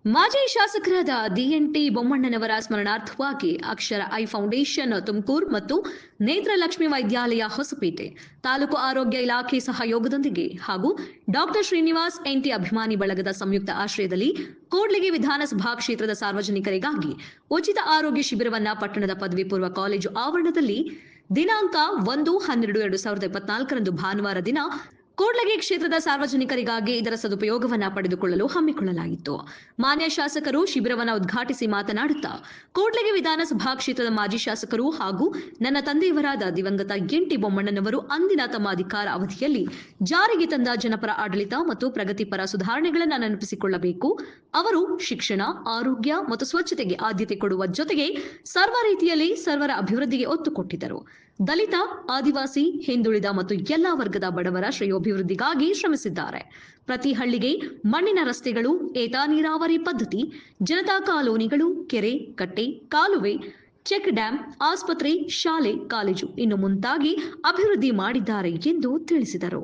ಮಾಜಿ ಶಾಸಕರಾದ ಡಿಎನ್ಟಿ ಬೊಮ್ಮಣ್ಣನವರ ಸ್ಮರಣಾರ್ಥವಾಗಿ ಅಕ್ಷರ I foundation Tumakuru ಮತ್ತು ನೇತ್ರಲಕ್ಷ್ಮಿ ವೈದ್ಯಾಲಯ ಹೊಸಪೇಟೆ ತಾಲೂಕು ಆರೋಗ್ಯ ಇಲಾಖೆ ಸಹಯೋಗದೊಂದಿಗೆ ಹಾಗೂ ಡಾಕ್ಟರ್ ಶ್ರೀನಿವಾಸ್ ಎನ್ಟಿ ಅಭಿಮಾನಿ ಬಳಗದ ಸಂಯುಕ್ತ ಆಶ್ರಯದಲ್ಲಿ ಕೂಡ್ಲಿಗಿ ವಿಧಾನಸಭಾ ಕ್ಷೇತ್ರದ ಸಾರ್ವಜನಿಕರಿಗಾಗಿ ಉಚಿತ ಆರೋಗ್ಯ ಶಿಬಿರವನ್ನ ಪಟ್ಟಣದ ಪದವಿ ಪೂರ್ವ ಕಾಲೇಜು ಆವರಣದಲ್ಲಿ ದಿನಾಂಕ 1-12-2024 ಭಾನುವಾರ ದಿನ ಕೂಡ್ಲಿಗಿ ಕ್ಷೇತ್ರದ ಸಾರ್ವಜನಿಕರಿಗಾಗಿ ಇದರ ಸದುಪಯೋಗವನ್ನ ಪಡೆದುಕೊಳ್ಳಲು ಹಮ್ಮಿಕೊಳ್ಳಲಾಗಿತ್ತು. ಮಾನ್ಯ ಶಾಸಕರು ಶಿಬಿರವನ್ನು ಉದ್ಘಾಟಿಸಿ ಮಾತನಾಡುತ್ತಾ, ಕೂಡ್ಲಿಗಿ ವಿಧಾನಸಭಾ ಕ್ಷೇತ್ರದ ಮಾಜಿ ಶಾಸಕರು ಹಾಗೂ ನನ್ನ ತಂದೆಯವರಾದ ದಿವಂಗತ ಎನ್.ಟಿ. ಬೊಮ್ಮಣ್ಣನವರು ಅಂದಿನ ತಮ್ಮ ಅಧಿಕಾರ ಅವಧಿಯಲ್ಲಿ ಜಾರಿಗೆ ತಂದ ಜನಪರ ಆಡಳಿತ ಮತ್ತು ಪ್ರಗತಿಪರ ಸುಧಾರಣೆಗಳನ್ನು ನೆನಪಿಸಿಕೊಳ್ಳಬೇಕು. ಅವರು ಶಿಕ್ಷಣ, ಆರೋಗ್ಯ ಮತ್ತು ಸ್ವಚ್ಛತೆಗೆ ಆದ್ಯತೆ ಕೊಡುವ ಜೊತೆಗೆ ಸರ್ವ ರೀತಿಯಲ್ಲಿ ಸರ್ವರ ಅಭಿವೃದ್ಧಿಗೆ ಒತ್ತು ಕೊಟ್ಟಿದ್ದರು. ದಲಿತ, ಆದಿವಾಸಿ, ಹಿಂದುಳಿದ ಮತ್ತು ಎಲ್ಲಾ ವರ್ಗದ ಬಡವರ ಶ್ರೇಯೋಭಿವೃದ್ಧಿಗಾಗಿ ಶ್ರಮಿಸಿದ್ದಾರೆ. ಪ್ರತಿ ಹಳ್ಳಿಗೆ ಮಣ್ಣಿನ ರಸ್ತೆಗಳು, ಏತ ನೀರಾವರಿ ಪದ್ಧತಿ, ಜನತಾ ಕಾಲೋನಿಗಳು, ಕೆರೆ, ಕಟ್ಟೆ, ಕಾಲುವೆ, ಚೆಕ್ ಡ್ಯಾಂ, ಆಸ್ಪತ್ರೆ, ಶಾಲೆ, ಕಾಲೇಜು ಇನ್ನು ಮುಂತಾಗಿ ಅಭಿವೃದ್ಧಿ ಮಾಡಿದ್ದಾರೆ ಎಂದು ತಿಳಿಸಿದರು.